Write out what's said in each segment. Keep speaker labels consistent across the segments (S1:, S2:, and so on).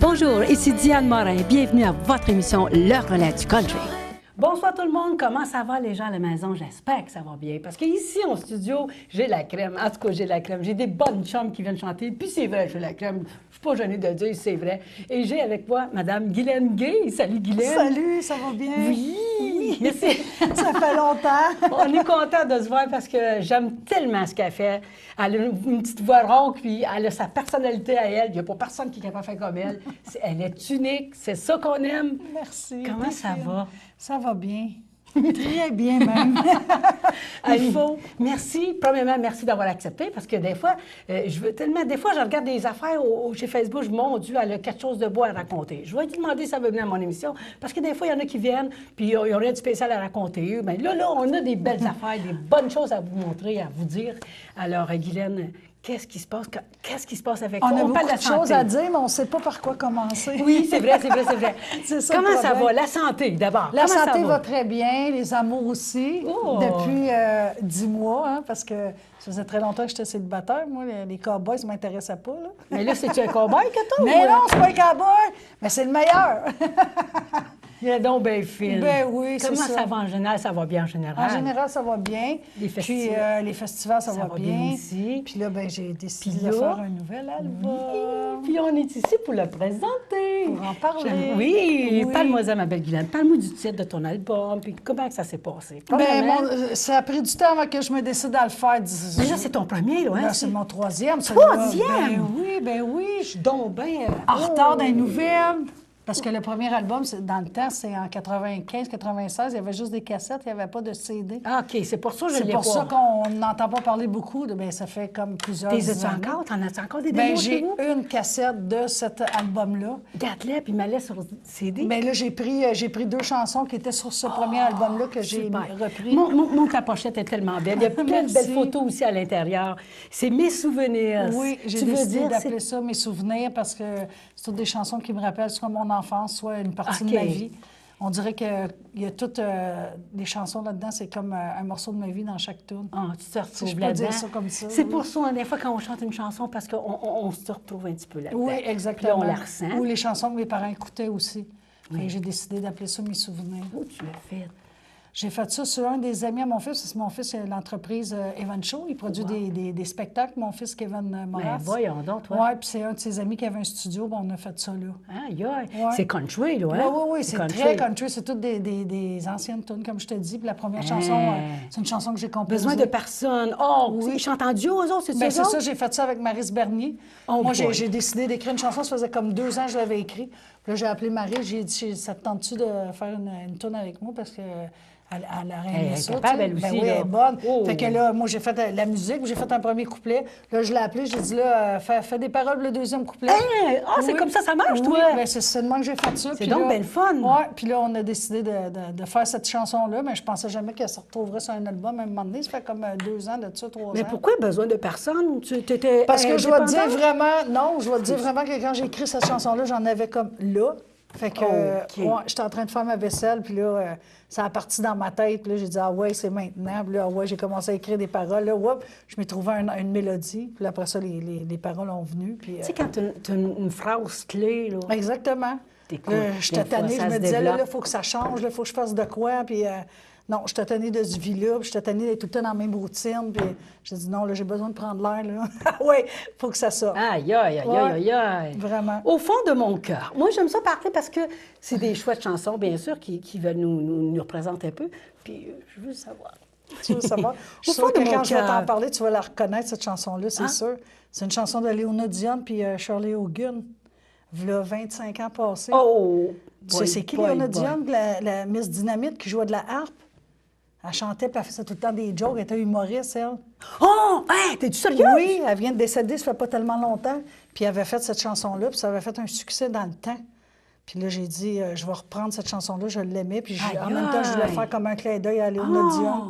S1: Bonjour, ici Diane Morin. Bienvenue à votre émission Le Relais du Country. Bonsoir tout le monde, comment ça va les gens à la maison? J'espère que ça va bien, parce qu'ici en studio, j'ai la crème. En tout cas, j'ai la crème. J'ai des bonnes chums qui viennent chanter, puis c'est vrai, j'ai la crème. Je suis pas gênée de le dire, c'est vrai. Et j'ai avec moi Madame Guylaine Gay. Salut Guylaine.
S2: Salut, ça va bien?
S1: Oui, merci.
S2: Ça fait longtemps.
S1: On est content de se voir parce que j'aime tellement ce qu'elle fait. Elle a une petite voix rauque, puis elle a sa personnalité à elle. Il n'y a pas personne qui est capable de faire comme elle. Elle est unique, c'est ça qu'on aime.
S2: Merci.
S1: Comment ça va?
S2: Ça va bien. Très bien même.
S1: Il faut. Merci. Premièrement, merci d'avoir accepté parce que des fois, je veux tellement. Des fois, je regarde des affaires chez Facebook, je me dis, mon Dieu, elle a quelque chose de beau à raconter. Je vais lui demander si ça veut venir à mon émission parce que des fois, il y en a qui viennent puis ils n'ont rien de spécial à raconter. Mais là, on a des belles affaires, des bonnes choses à vous montrer, à vous dire. Alors, Guylaine, qu'est-ce qui se passe? Qu'est-ce qui se passe avec toi?
S2: On a beaucoup
S1: parle
S2: de choses à dire, mais on ne sait pas par quoi commencer.
S1: Oui, c'est vrai.
S2: C'est ça.
S1: Comment ça va? La santé, d'abord.
S2: La santé va très bien, les amours aussi, depuis 10 mois, hein, parce que ça faisait très longtemps que j'étais célibataire. Moi, les cow-boys ne m'intéressaient pas. Là.
S1: Mais là, c'est-tu un cow-boy que toi?
S2: Mais non, c'est pas un cow-boy, mais c'est le meilleur.
S1: Il est donc bien fine.
S2: Ben oui, c'est ça.
S1: Comment ça va en général? Ça va bien en général?
S2: En général, ça va bien.
S1: Les festivals?
S2: Puis les festivals, ça va bien
S1: aussi.
S2: Puis là, ben j'ai décidé de faire un nouvel album.
S1: Oui. Puis on est ici pour le présenter.
S2: Pour en parler.
S1: Oui. Parle-moi-en, ma belle Guylaine. Parle-moi du titre de ton album, puis comment ça s'est passé.
S2: Ben, ça a pris du temps avant que je me décide à le faire.
S1: Déjà, c'est ton premier, là, hein?
S2: Là, c'est mon troisième.
S1: Troisième?
S2: Ben oui.
S1: Je suis donc bien...
S2: En retard d'un nouvelle. Parce que le premier album, dans le temps, c'est en 95, 96. Il y avait juste des cassettes, il n'y avait pas de CD.
S1: Ah, OK. C'est pour ça que je l'ai
S2: C'est pour ça qu'on n'entend pas parler beaucoup. Bien, ça fait comme plusieurs années.
S1: T'es encore? T'en as encore des
S2: Ben,
S1: démos chez
S2: j'ai
S1: vous?
S2: une cassette de cet album-là.
S1: Garde-la, puis mets-la sur CD.
S2: Bien là, j'ai pris 2 chansons qui étaient sur ce premier album-là que j'ai repris.
S1: Ta pochette est tellement belle. Il y a plein de belles photos aussi à l'intérieur. C'est mes souvenirs.
S2: Oui, j'ai décidé d'appeler ça mes souvenirs parce que c'est toutes des chansons qui me rappellent soit mon enfance, soit une partie de ma vie. On dirait qu'il y a toutes les chansons là-dedans, c'est comme un morceau de ma vie dans chaque tune.
S1: Ah, tu te retrouves
S2: si je peux
S1: là-dedans.
S2: dire ça comme ça.
S1: C'est pour ça, des fois, quand on chante une chanson, parce qu'on se retrouve un petit peu là-dedans.
S2: Oui, exactement.
S1: Puis là, on la ressent.
S2: Ou les chansons que mes parents écoutaient aussi. Oui. Et j'ai décidé d'appeler ça mes souvenirs.
S1: Où tu l'as fait?
S2: J'ai fait ça sur un des amis à mon fils. C'est mon fils, il a l'entreprise Evan Show. Il produit des spectacles, mon fils Kevin Moras.
S1: Ben voyons donc, toi.
S2: Oui, puis c'est un de ses amis qui avait un studio. Ben, on a fait ça là.
S1: Aïe, aïe. C'est country, là, hein?
S2: Oui, c'est très country. C'est toutes des anciennes tunes, comme je te dis. Puis la première chanson, c'est une chanson que j'ai composée.
S1: Besoin de personne. Oh, oui. Ils chantent en duo, eux autres, c'est ça?
S2: C'est ça, j'ai fait ça avec Maryse Bernier. Moi, j'ai décidé d'écrire une chanson. Ça faisait comme 2 ans que je l'avais écrit. Puis là, j'ai appelé Maryse. J'ai dit, ça te tente-tu de faire une tune avec moi? Parce que... Elle a aimé ça.
S1: Elle aussi,
S2: oui, elle est bonne. Fait que là, moi, j'ai fait la musique, j'ai fait un premier couplet. Là, je l'ai appelé, j'ai dit, là, fais des paroles pour le deuxième couplet.
S1: C'est comme ça marche, toi?
S2: Oui, bien, c'est seulement que j'ai fait ça.
S1: C'est donc belle fun.
S2: Oui, puis là, on a décidé de faire cette chanson-là, mais je pensais jamais qu'elle se retrouverait sur un album à un moment donné. Ça fait comme 2 ans de ça, 3 ans.
S1: Mais pourquoi besoin de personne? Tu étais
S2: Parce que je dois te dire vraiment que quand j'ai écrit cette chanson-là, j'en avais comme là. Fait que j'étais en train de faire ma vaisselle, puis là, ça a parti dans ma tête. Puis là, j'ai dit, ah ouais, c'est maintenant. Puis là, j'ai commencé à écrire des paroles. Là, je m'ai trouvé une mélodie. Puis après ça, les paroles ont venu. Puis,
S1: tu sais, quand tu as une phrase clé, là.
S2: Exactement. J'étais tannée, je me disais, là, il faut que ça change, il faut que je fasse de quoi. Puis non, j'étais tannée de ce vie-là, puis j'étais tannée d'être tout le temps dans la même routine. Puis j'ai dit, non, là, j'ai besoin de prendre l'air, là. Oui, il faut que ça sorte.
S1: Aïe.
S2: Vraiment.
S1: Au fond de mon cœur. Moi, j'aime ça parler parce que c'est des chouettes chansons, bien sûr, qui veulent nous représenter un peu. Puis je veux savoir.
S2: Tu veux savoir? Je suis sûre que quand je vais t'en parler, tu vas la reconnaître, cette chanson-là, c'est sûr. C'est une chanson de Léona Dion puis Shirley Hogan. V'là 25 ans passés.
S1: Oh!
S2: C'est qui, Léona Dion, la Miss Dynamite, qui jouait de la harpe? Elle chantait, puis elle faisait tout le temps des jokes. Elle était humoriste, elle.
S1: Oh! Hey, t'es-tu sérieuse?
S2: Oui, elle vient de décéder, ça fait pas tellement longtemps. Puis elle avait fait cette chanson-là, puis ça avait fait un succès dans le temps. Puis là, j'ai dit, je vais reprendre cette chanson-là, je l'aimais. Puis en même temps, je voulais faire comme un clin d'œil à Léona Dion.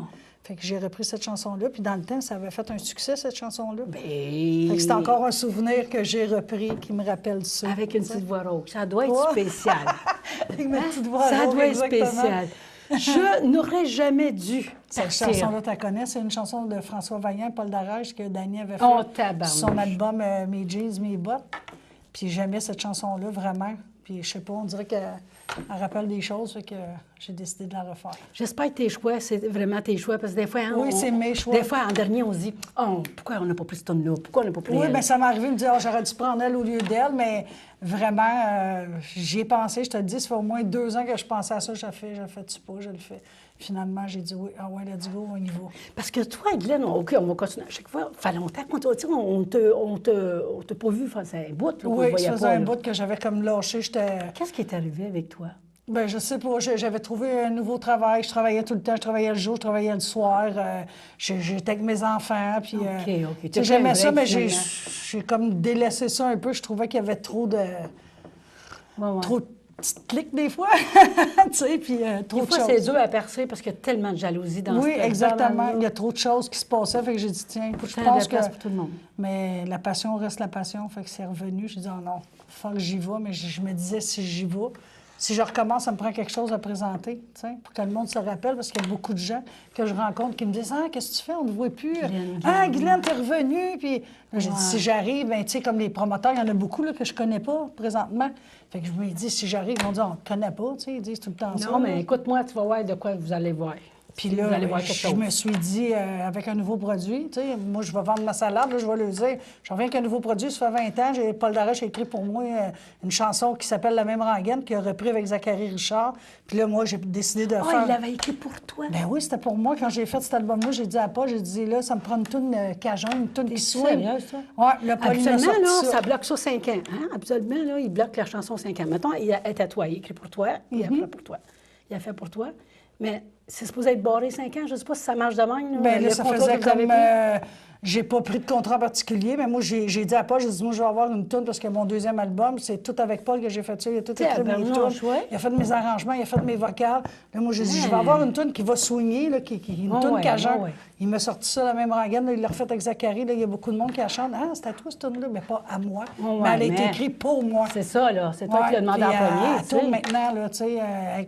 S2: Fait que j'ai repris cette chanson-là. Puis dans le temps, ça avait fait un succès, cette chanson-là. Fait que c'est encore un souvenir que j'ai repris qui me rappelle ça.
S1: Avec une petite voix rauque. Ça doit être spécial.
S2: Avec ma petite voix rauque,
S1: ça doit être spécial. Je n'aurais jamais dû.
S2: Cette chanson-là, tu la connais? C'est une chanson de François Vaillant et Paul Darèche que Danny avait fait
S1: tabarnouche.
S2: sur son album Mes jeans, mes bottes. Puis j'aimais cette chanson-là, vraiment. Puis je sais pas, on dirait qu'elle rappelle des choses, fait que j'ai décidé de la refaire.
S1: J'espère que tes choix, c'est vraiment tes choix, parce que des fois, hein,
S2: Oui, c'est mes choix.
S1: Des fois, en dernier, on se dit, oh, pourquoi on n'a pas pris cette tonne-là? Pourquoi on n'a pas pris
S2: Oui,
S1: elle?
S2: bien, ça m'est arrivé de me dire, oh, j'aurais dû prendre elle au lieu d'elle, mais vraiment, j'y ai pensé, je te le dis, ça fait au moins 2 ans que je pensais à ça, je le fais-tu pas, je le fais. Finalement, j'ai dit oui, ah ouais, let's go, on y va.
S1: Parce que toi, Glenn, OK, on va continuer à chaque fois. Ça fait longtemps qu'on t'a pas vu, enfin, c'est un bout, là, qu'on
S2: Oui,
S1: se voyait
S2: ça faisait
S1: pas,
S2: un
S1: là.
S2: bout que j'avais comme lâché, j'étais...
S1: Qu'est-ce qui est arrivé avec toi?
S2: Bien, je sais pas, j'avais trouvé un nouveau travail, je travaillais tout le temps, je travaillais le jour, je travaillais le soir, j'étais avec mes enfants, puis...
S1: OK.
S2: tu sais,
S1: T'as
S2: j'aimais
S1: fait un
S2: ça, mais
S1: break,
S2: j'ai
S1: finalement.
S2: comme délaissé ça un peu, je trouvais qu'il y avait trop de...
S1: Ouais.
S2: Trop de petites clics des fois, tu sais, puis trop
S1: Des
S2: de
S1: fois,
S2: choses.
S1: c'est dur à percer parce qu'il y a tellement de jalousie dans
S2: Oui,
S1: ce
S2: exactement.
S1: domaine-là.
S2: Il y a trop de choses qui se passaient, fait que j'ai dit, tiens, je
S1: Pourtant,
S2: pense
S1: de la place
S2: que...
S1: pour tout le monde.
S2: Mais la passion reste la passion, fait que c'est revenu. J'ai dit, oh non, faut que j'y vais, mais je me disais, si j'y vais, si je recommence, ça me prend quelque chose à présenter, tu sais, pour que le monde se rappelle, parce qu'il y a beaucoup de gens que je rencontre qui me disent, ah, qu'est-ce que tu fais, on ne te voit plus. Guylaine, t'es revenue. Puis là, j'ai dit, si j'arrive, ben, tu sais, comme les promoteurs, il y en a beaucoup là, que je connais pas présentement. Fait que je me dis, si j'arrive, ils vont dire, on ne connaît pas, tu sais, ils disent tout le temps ça.
S1: Non, mais
S2: là.
S1: écoute-moi, tu vas voir de quoi vous allez voir.
S2: Puis
S1: Vous
S2: là,
S1: allez voir quelque
S2: je
S1: chose.
S2: me suis dit, avec un nouveau produit, tu sais, moi, je vais vendre ma salade, là, je vais leur dire, je reviens avec un nouveau produit, ça fait 20 ans, Paul Darèche a écrit pour moi une chanson qui s'appelle La même rengaine, qu'il a repris avec Zachary Richard. Puis là, moi, j'ai décidé de
S1: Ah,
S2: faire...
S1: il l'avait écrit pour toi.
S2: Ben oui, c'était pour moi. Quand j'ai fait cet album-là, j'ai dit à Paul, j'ai dit, là, ça me prend une toune cajun, une toune qui swing.
S1: Sérieux, ça?
S2: Oui, le Paul, il m'a
S1: Habituellement,
S2: sorti
S1: là,
S2: ça.
S1: ça bloque ça 5 ans. Hein? Habituellement, là, il bloque la chanson 5 ans. Mettons, il est à toi, il écrit pour toi, il a fait pour toi. Il a fait pour toi. Mais c'est supposé être barré 5 ans. Je ne sais pas si ça marche de même.
S2: Bien,
S1: le
S2: là, ça
S1: contrat
S2: faisait
S1: que vous avez
S2: comme...
S1: pris.
S2: j'ai pas pris de contrat particulier, mais moi, j'ai dit à Paul, j'ai dit, moi, je vais avoir une toune parce que mon deuxième album, c'est tout avec Paul que j'ai fait ça. Il a tout écrit mes
S1: Tabarnouche,
S2: tunes.
S1: ouais.
S2: Il a fait mes arrangements, il a fait mes vocales. Là, moi, j'ai dit, je vais avoir une toune qui va swinger, là, une toune cajun.
S1: ouais.
S2: Il m'a sorti ça, la même rengaine. Là, il l'a refait avec Zachary. Là, il y a beaucoup de monde qui la chante. Ah, c'est à toi, cette toune-là, mais pas à moi.
S1: Ouais,
S2: mais elle a
S1: mais-
S2: été écrite pour moi.
S1: C'est ça, là. C'est toi
S2: Ouais,
S1: qui l'as demandé en
S2: puis,
S1: premier.
S2: elle
S1: tu sais.
S2: tourne maintenant, là, tu sais,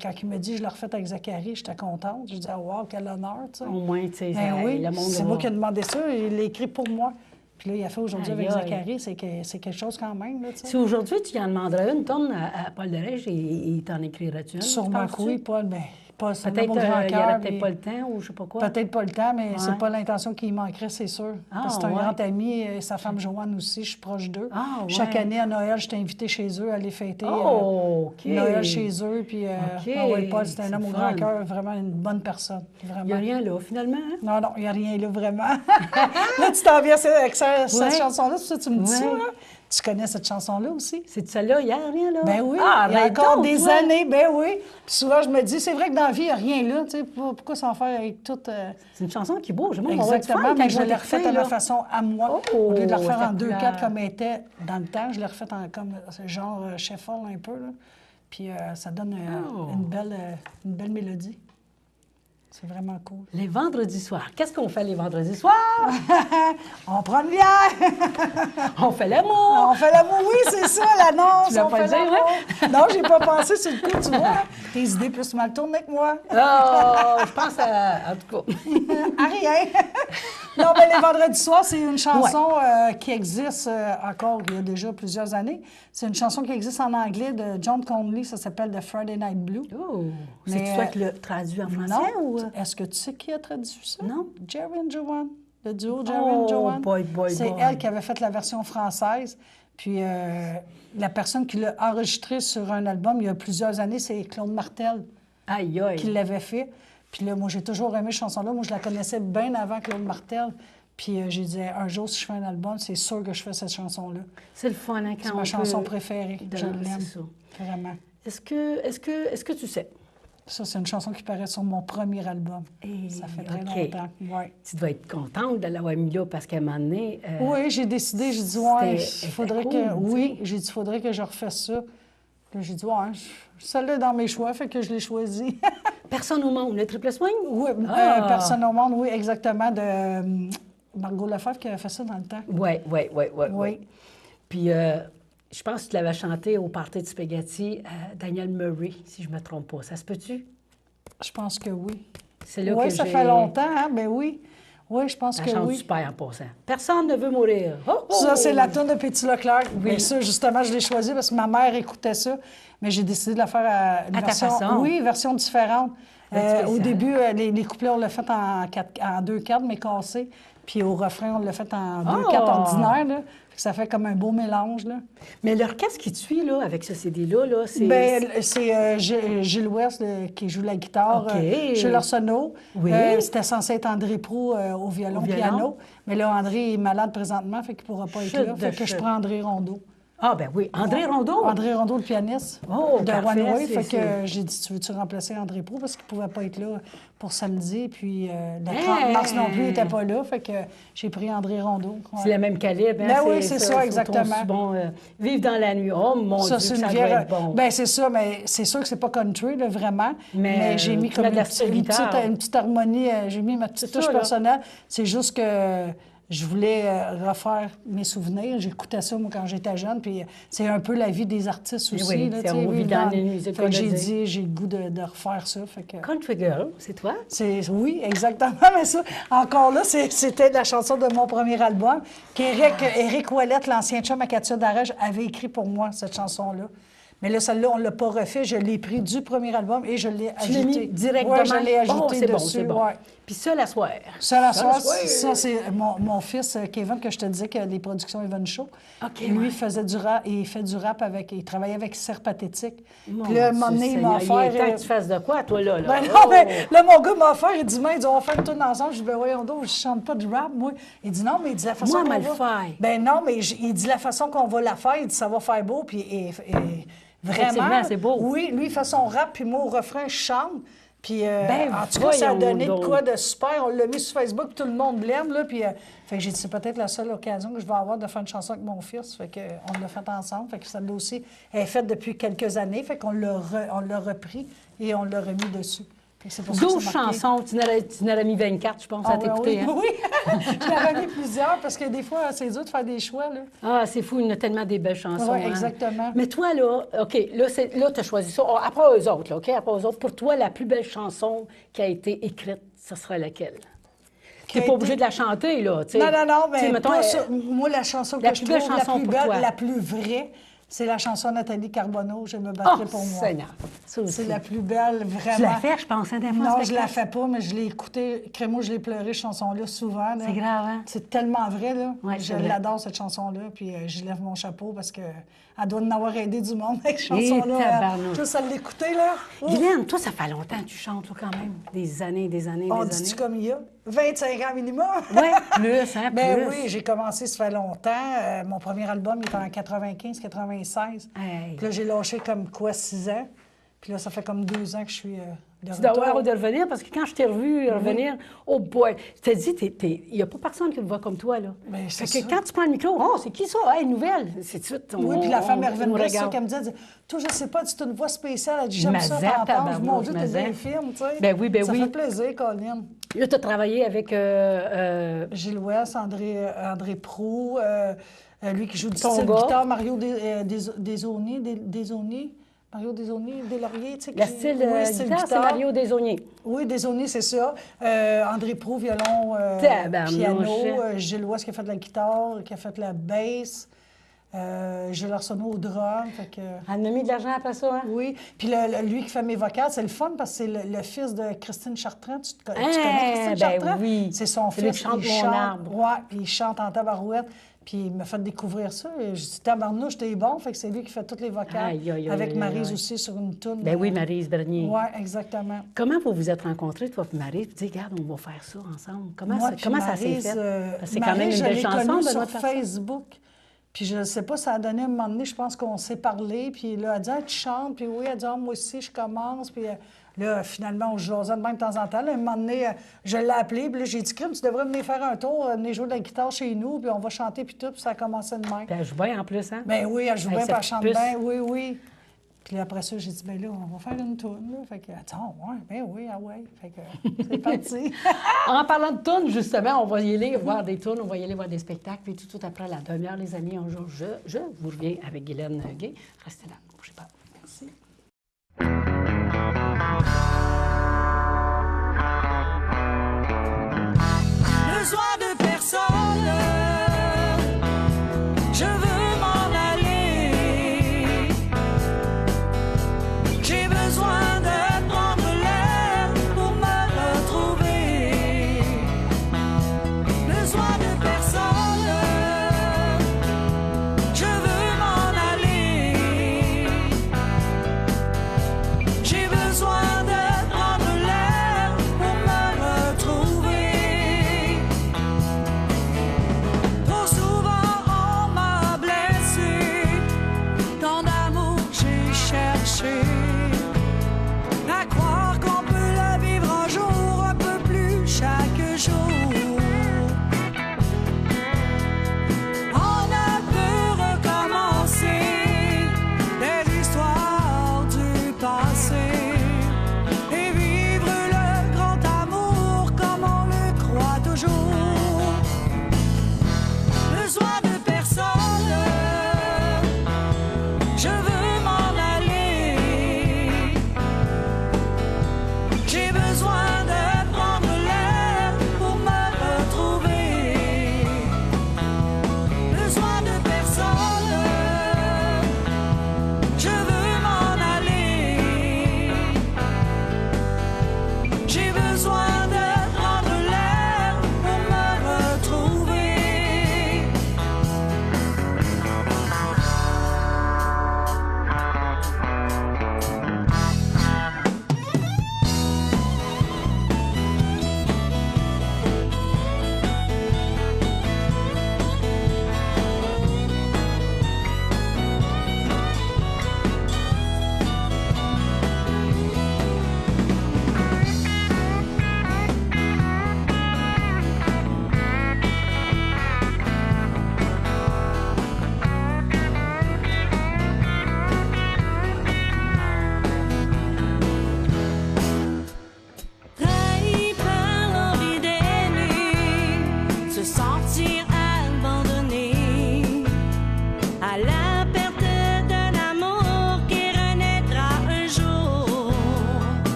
S2: quand il me dit je l'ai refait avec Zachary, j'étais contente. Je dis, ah, wow, quel honneur, tu sais.
S1: Au moins, tu sais,
S2: Ben oui,
S1: le monde
S2: c'est
S1: va-
S2: moi qui ai demandé ça, il l'a écrit pour moi. Puis là, il a fait aujourd'hui avec
S1: Aïe, aïe.
S2: Zachary, c'est quelque chose quand même, là, tu sais.
S1: Si aujourd'hui, tu en demanderais une tonne à Paul Darèche, il t'en écrirait-tu une?
S2: Sûrement que
S1: penses-tu?
S2: oui, Paul, bien, pas ça
S1: Peut-être
S2: mon
S1: qu'il
S2: grand
S1: n'y
S2: cœur.
S1: aurait peut-être
S2: puis-
S1: pas le temps ou je sais pas quoi.
S2: Peut-être pas le temps, mais c'est
S1: Ouais.
S2: pas l'intention qu'il manquerait, c'est sûr.
S1: Ah,
S2: Parce que c'est un
S1: ouais.
S2: grand ami, et sa femme Joanne aussi, je suis proche d'eux.
S1: Ah, ouais.
S2: Chaque année à Noël, je t'ai invité chez eux à aller fêter
S1: Oh, OK.
S2: Noël chez eux. Puis,
S1: OK.
S2: ah ouais, Paul, c'est un
S1: C'est
S2: homme au
S1: fun.
S2: grand cœur, vraiment une bonne personne.
S1: Il n'y a
S2: Vraiment.
S1: rien là, finalement. Hein?
S2: Non, non, il n'y a rien là, vraiment. Là, tu t'en viens avec cette
S1: Ouais.
S2: chanson-là, c'est ça que tu me dis ça,
S1: Ouais.
S2: là? Tu connais cette chanson-là aussi?
S1: C'est de celle-là, il n'y a rien là.
S2: Ben oui,
S1: Ah,
S2: il y a
S1: arrête
S2: encore
S1: donc,
S2: des
S1: toi.
S2: années, ben oui. Puis souvent, je me dis, c'est vrai que dans la vie, il n'y a rien là, tu sais, pourquoi s'en faire avec tout...
S1: C'est une chanson qui bouge. Moi, on va être
S2: Exactement,
S1: fan
S2: mais
S1: quand
S2: je
S1: on
S2: l'ai
S1: va
S2: refaite
S1: l'écouter,
S2: à ma
S1: là.
S2: façon à moi.
S1: Oh,
S2: Au lieu de la refaire en
S1: c'était
S2: 2/4
S1: clair.
S2: comme elle était dans le temps, je l'ai refaite en comme genre shuffle un peu, là. Puis ça donne
S1: Oh.
S2: une belle mélodie. C'est vraiment cool.
S1: Les vendredis soirs. Qu'est-ce qu'on fait les vendredis soirs?
S2: On prend une bière!
S1: On fait l'amour.
S2: On fait l'amour, oui, c'est ça, l'annonce.
S1: Tu l'as
S2: on
S1: pas
S2: fait
S1: dit,
S2: l'amour. Non, j'ai pas pensé sur le coup, tu vois. Tes idées plus mal tournées que moi.
S1: Oh, je pense à... En tout cas.
S2: À rien. Non, mais les vendredis soirs, c'est une chanson qui existe encore il y a déjà plusieurs années. C'est une chanson qui existe en anglais de John Conley, ça s'appelle The Friday Night Blue.
S1: Oh.
S2: Mais,
S1: C'est toi qui l'as traduit en français
S2: Non,
S1: ou...
S2: est-ce que tu sais qui a traduit ça?
S1: Non.
S2: Jerry and Joanne, le duo Jerry
S1: Oh,
S2: and Joanne.
S1: boy,
S2: C'est
S1: boy.
S2: elle qui avait fait la version française. Puis la personne qui l'a enregistré sur un album il y a plusieurs années, c'est Claude Martel
S1: Aïe, aïe.
S2: qui l'avait fait. Puis là, moi, j'ai toujours aimé cette chanson-là. Moi, je la connaissais bien avant Claude Martel. Puis j'ai dit, un jour, si je fais un album, c'est sûr que je fais cette chanson-là.
S1: C'est le fun, hein, quand
S2: C'est
S1: on
S2: ma chanson
S1: peut-
S2: préférée.
S1: de-
S2: Je l'aime.
S1: c'est ça.
S2: Vraiment.
S1: Est-ce que tu sais?
S2: Ça, c'est une chanson qui paraît sur mon premier album.
S1: Et-
S2: Ça fait très
S1: OK.
S2: longtemps. Ouais.
S1: Tu dois être contente de l'avoir mis là parce qu'à un moment donné...
S2: Oui, j'ai décidé, j'ai dit, ouais,
S1: c'était-
S2: il faudrait
S1: c'était
S2: que.
S1: cool,
S2: Oui, j'ai dit, il faudrait que je refasse ça. Là, j'ai dit, ouais, celle-là est dans mes choix, fait que je l'ai choisie.
S1: Personne au monde, le triple swing?
S2: Oui,
S1: Ah!
S2: Personne au monde, oui, exactement, de Margot Lefebvre qui avait fait ça dans le temps.
S1: Oui.
S2: Oui.
S1: Puis, je pense que tu l'avais chanté au party de spaghetti à Daniel Murray, si je ne me trompe pas. Ça se peut-tu?
S2: Je pense que oui.
S1: C'est là
S2: Oui,
S1: que
S2: ça
S1: j'ai-
S2: fait longtemps, hein? Ben oui. Oui, je pense
S1: Elle
S2: que
S1: chante
S2: oui.
S1: super en passant. Personne ne veut mourir. Oh, oh!
S2: Ça, c'est la tune de Petit Leclerc.
S1: Oui.
S2: Mais ça, justement, je l'ai choisi parce que ma mère écoutait ça. Mais j'ai décidé de la faire à une
S1: À ta
S2: version...
S1: façon.
S2: Oui, version différente.
S1: Spécial.
S2: Au début, les couplets, on l'a fait en 2/4, mais cassé. Puis au refrain, on l'a fait en 2/4 ordinaire, là. Fait que ça fait comme un beau mélange, là.
S1: Mais l'orchestre qui te suit, là, avec ce CD-là, là, c'est...
S2: Ben, c'est Gilles Ouest qui joue la guitare,
S1: OK.
S2: Gilles Arsenault.
S1: Oui.
S2: C'était censé être André Proulx au violon,
S1: Au violon.
S2: piano. Mais là, André est malade présentement, fait qu'il ne pourra pas être
S1: Chut
S2: là.
S1: de
S2: Fait que je
S1: chut.
S2: prends André Rondeau.
S1: Ah, ben oui. André Rondeau?
S2: André Rondeau, le pianiste
S1: Oh,
S2: de
S1: parfait,
S2: One Way.
S1: c'est-
S2: Fait que
S1: c'est-
S2: j'ai dit, tu veux-tu remplacer André Proulx parce qu'il ne pouvait pas être là pour samedi. Puis le
S1: Hey!
S2: 30 mars non plus, il n'était pas là. Fait que j'ai pris André Rondeau. Ouais.
S1: C'est le même calibre, hein?
S2: Ben oui, c'est ça, exactement.
S1: Bon, Vivre dans la nuit. Oh, mon
S2: Ça,
S1: Dieu,
S2: c'est
S1: que
S2: une
S1: ça
S2: vieille...
S1: doit être bon.
S2: Ben c'est ça, mais c'est sûr que c'est pas country, là, vraiment.
S1: Mais,
S2: j'ai mis
S1: tu
S2: comme
S1: mets de
S2: une,
S1: la petite guitare.
S2: une petite harmonie, j'ai mis ma petite
S1: C'est
S2: touche
S1: ça, là.
S2: personnelle. C'est juste que je voulais refaire mes souvenirs. J'écoutais ça, moi, quand j'étais jeune, puis c'est un peu la vie des artistes
S1: Eh
S2: aussi.
S1: oui,
S2: là,
S1: c'est
S2: tu sais,
S1: on vit dans les musiques,
S2: Fait que
S1: on
S2: j'ai
S1: le dit.
S2: dit, j'ai le goût de refaire ça. Fait que...
S1: Country Girl, c'est toi?
S2: Oui, exactement. Mais ça, encore là, c'était la chanson de mon premier album qu'Éric Ouellette, l'ancien chum à Katia Darèche, avait écrit pour moi, cette chanson-là. Mais là, celle-là, on ne l'a pas refait. Je l'ai pris du premier album et je l'ai
S1: Tu l'as
S2: ajouté.
S1: mis directement?
S2: Ouais, je l'ai ajouté
S1: Oh, c'est bon,
S2: dessus.
S1: c'est bon.
S2: Ouais.
S1: Puis ça, la soirée.
S2: Ça, la soirée, ça, c'est mon fils, Kevin, que je te disais que les productions Even Show.
S1: OK,
S2: Lui,
S1: ouais.
S2: il faisait du rap, et il fait du rap avec... Il travaillait avec Serre Pathétique.
S1: Mon
S2: Puis là, un
S1: Dieu
S2: moment donné, il
S1: Seigneur,
S2: m'a offert...
S1: Il est temps que tu fasses de quoi, toi, là?
S2: Ben non,
S1: Oh!
S2: mais là, mon gars m'a offert, il dit, il dit, on va faire une tourne ensemble. Je dis, ben voyons donc, je chante pas du rap, moi. Il dit, non, mais il dit, la façon
S1: Moi,
S2: qu'on
S1: mal
S2: va...
S1: faire.
S2: Ben non, mais il dit, la façon qu'on va la faire, il dit, ça va faire beau, puis vraiment...
S1: Effectivement, c'est beau.
S2: Oui, lui, il fait son rap, puis moi, au refrain, je chante. Puis,
S1: Ben,
S2: en tout cas, ça a
S1: voyons
S2: donné de
S1: donc.
S2: quoi de super. On l'a mis sur Facebook, puis tout le monde l'aime, là. Puis, fait que j'ai dit, c'est peut-être la seule occasion que je vais avoir de faire une chanson avec mon fils. Fait que on l'a fait ensemble. Fait que celle-là aussi est faite depuis quelques années. Fait qu'on on l'a repris et on l'a remis dessus. Fait que c'est pour ça que
S1: 12
S2: c'est marqué.
S1: chansons, tu n'aurais mis 24, je pense, à
S2: Ah,
S1: t'écouter.
S2: oui,
S1: hein?
S2: oui. Je l'avais mis plusieurs parce que des fois, c'est dur de faire des choix, là.
S1: Ah, c'est fou, il y en a tellement des belles chansons.
S2: Oui,
S1: hein.
S2: exactement.
S1: Mais toi, là, OK, là, tu as choisi ça. Oh, après eux autres, là, OK? Après eux autres, pour toi, la plus belle chanson qui a été écrite, ce sera laquelle? Tu n'es pas obligé de la chanter, là. tu sais.
S2: Non,
S1: Tu sais,
S2: mais
S1: mettons,
S2: pas ça. Moi, la chanson
S1: la
S2: que je
S1: plus belle
S2: trouve
S1: chanson pour toi.
S2: la plus vraie, c'est la chanson Nathalie Carbonneau, Je me battrai
S1: Oh,
S2: pour moi.
S1: Seigneur. Ça aussi.
S2: C'est la plus belle, vraiment.
S1: Tu l'as fait, je pense, hein, des fois, en
S2: Non, je la
S1: spectacle?
S2: fais pas, mais je l'ai écoutée. Crée-moi, je l'ai pleuré, cette chanson-là, souvent. là.
S1: C'est grave, hein?
S2: C'est tellement vrai, là.
S1: Ouais,
S2: je
S1: c'est vrai.
S2: l'adore, cette chanson-là. Puis je lève mon chapeau parce qu'elle doit en avoir aidé du monde avec cette
S1: Et
S2: chanson-là.
S1: tabarnouche.
S2: Juste à l'écouter, là. Ouf.
S1: Guylaine, toi, ça fait longtemps que tu chantes, toi, quand même. Des années, des années,
S2: On
S1: des
S2: dit-tu
S1: années.
S2: comme il y a? 25 ans minimum.
S1: Oui, plus, hein,
S2: Ben
S1: plus.
S2: oui, j'ai commencé, ça fait longtemps. Mon premier album, il était en 95-96.
S1: Hey.
S2: Puis là, j'ai lâché comme quoi, 6 ans. Puis là, ça fait comme 2 ans que je suis de
S1: Tu dois
S2: retour.
S1: avoir de revenir, parce que quand je t'ai revu revenir, oh boy, je t'ai dit, il n'y a pas personne qui te voit comme toi, là.
S2: Ben, c'est
S1: Fait que
S2: ça.
S1: quand tu prends le micro, oh, c'est qui ça? Hey, nouvelle. C'est tout de suite.
S2: Oui, puis la femme est
S1: on
S2: revenue, c'est ça
S1: regarde.
S2: qu'elle me dit. Elle dit, toi, je sais pas, tu as une voix spéciale. Elle dit, j'aime ça,
S1: Mazette,
S2: t'entendre.
S1: tabarnouche,
S2: Mon Dieu, t'es
S1: Mazette.
S2: bien film, tu sais.
S1: Ben oui, ben
S2: ça
S1: oui.
S2: fait plaisir, Colin.
S1: Là, tu as travaillé avec
S2: Gilles Ouest, André Proulx, lui qui joue du
S1: Ton
S2: style
S1: gars.
S2: guitare, Mario Desauniers, Mario Deslauriers, tu sais.
S1: le
S2: qui-
S1: style
S2: oui, style
S1: guitare, c'est Mario Desauniers.
S2: Oui, Desauniers, c'est ça. André Proulx, violon,
S1: Tabarnouche.
S2: piano. Gilles Ouest qui a fait de la guitare, qui a fait de la basse. Gilles Arsenault au drum. Fait que...
S1: Elle m'a mis de l'argent après ça, hein?
S2: Oui. Puis lui qui fait mes vocales, c'est le fun parce que c'est le fils de Christine Chartrand. Tu connais
S1: Ah,
S2: Christine
S1: ben
S2: Chartrand?
S1: oui.
S2: C'est son
S1: C'est lui
S2: fils.
S1: qui chante
S2: il
S1: Mon arbre.
S2: Oui, puis il chante en tabarouette. Puis il m'a fait découvrir ça. Et je dis, tabarnouche, t'es bon. Fait que c'est lui qui fait toutes les vocales.
S1: Aïe, aïe, aïe,
S2: avec
S1: aïe,
S2: Maryse
S1: aïe.
S2: aussi sur une toune.
S1: Ben oui, Maryse Bernier.
S2: Oui, exactement.
S1: Comment vous vous êtes rencontrés, toi et Maryse, puis tu dis, regarde, on va faire ça ensemble? Comment,
S2: Moi,
S1: ça,
S2: puis
S1: comment ça s'est
S2: Maryse,
S1: fait? Parce que c'est quand
S2: Maryse,
S1: même une
S2: je
S1: belle
S2: l'ai
S1: chanson
S2: connue
S1: de
S2: sur
S1: notre façon.
S2: Facebook. Puis je ne sais pas, ça a donné un moment donné, je pense qu'on s'est parlé. Puis là, elle dit, ah, tu chantes. Puis oui, elle dit, ah, moi aussi, je commence. Puis là, finalement, on se jasait de même de temps en temps. Là, un moment donné, je l'ai appelé. Puis là, j'ai dit, Crime, tu devrais venir faire un tour, venir jouer de la guitare chez nous. Puis on va chanter, puis tout. Puis ça a commencé de même.
S1: Puis elle joue bien en plus, hein?
S2: Ben oui, elle joue
S1: Hey,
S2: bien, puis
S1: cette
S2: elle chante
S1: puce.
S2: bien. Oui, oui. Puis là, après ça, j'ai dit, ben là, on va faire une tourne. Là. Fait que, attends, ouais, ben oui, ah ouais. Fait que c'est parti.
S1: En parlant de tunes, justement, on va y aller voir des tunes, on va y aller voir des spectacles. Puis tout de suite après la demi-heure, les amis, un jour, je vous reviens avec Guylaine Gay. Restez là, ne bougez pas. Merci.
S3: Le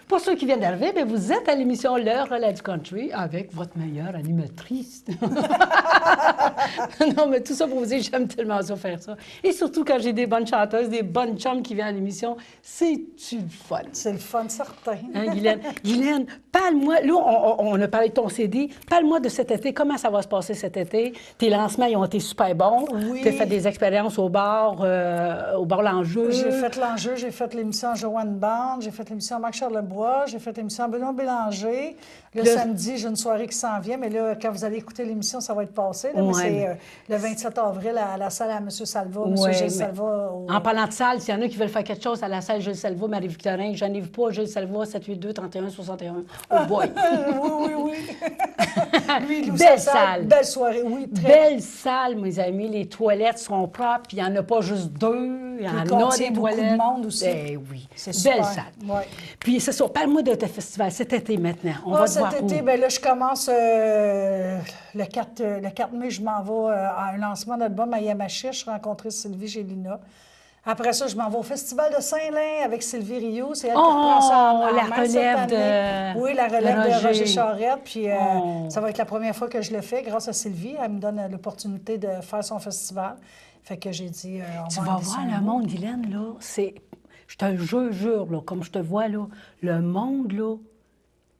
S1: Pour ceux qui viennent d'arriver, bien, vous êtes à l'émission L'heure relais du country avec votre meilleure animatrice. Non, mais tout ça pour vous dire, j'aime tellement ça faire ça. Et surtout quand j'ai des bonnes chanteuses, des bonnes chums qui viennent à l'émission, c'est-tu le fun?
S2: C'est le fun, certain.
S1: Hein, Guylaine? Guylaine, parle-moi, là, on a parlé de ton CD. Parle-moi de cet été. Comment ça va se passer cet été? Tes lancements, ils ont été super bons.
S2: Oui.
S1: Tu as fait des expériences au bar L'Enjeu.
S2: J'ai fait l'enjeu, j'ai fait l'émission Joanne Band, j'ai fait l'émission Marc Charlebois, j'ai fait l'émission Benoît Bélanger. Le samedi, j'ai une soirée qui s'en vient, mais là, quand vous allez écouter l'émission, ça va être passé. Là, mais c'est le 27 avril à la salle à M. Salva, M. Gilles Salva.
S1: En parlant de salle, s'il y en a qui veulent faire quelque chose à la salle Gilles Salva, Marie-Victorin, Geneviève pas, Gilles Salva, 782-3161. Oh boy!
S2: Oui. Lui,
S1: belle salle.
S2: Belle soirée, oui, très.
S1: Belle salle, mes amis. Les toilettes sont propres, puis il n'y en a pas juste deux. Il y en a des toilettes.
S2: Beaucoup de monde aussi.
S1: Ben oui.
S2: C'est
S1: belle
S2: super.
S1: salle.
S2: Ouais.
S1: Puis c'est ça. Parle-moi de ton festival cet été maintenant. On va te voir
S2: cet été,
S1: où?
S2: bien là, je commence le 4 mai, je m'en vais à un lancement d'album à Yamachiche. Je rencontrais Sylvie Gélina. Après ça, je m'en vais au Festival de Saint-Lin avec Sylvie Rioux. C'est elle qui reprend ça en
S1: la
S2: main cette
S1: relève
S2: année.
S1: de...
S2: Oui, la relève de Roger Charette. Puis
S1: Oh.
S2: ça va être la première fois que je le fais grâce à Sylvie. Elle me donne l'opportunité de faire son festival. Fait que j'ai dit...
S1: Tu vas voir le monde, Guylaine, là. Je te jure, là, comme je te vois, là, le monde, là,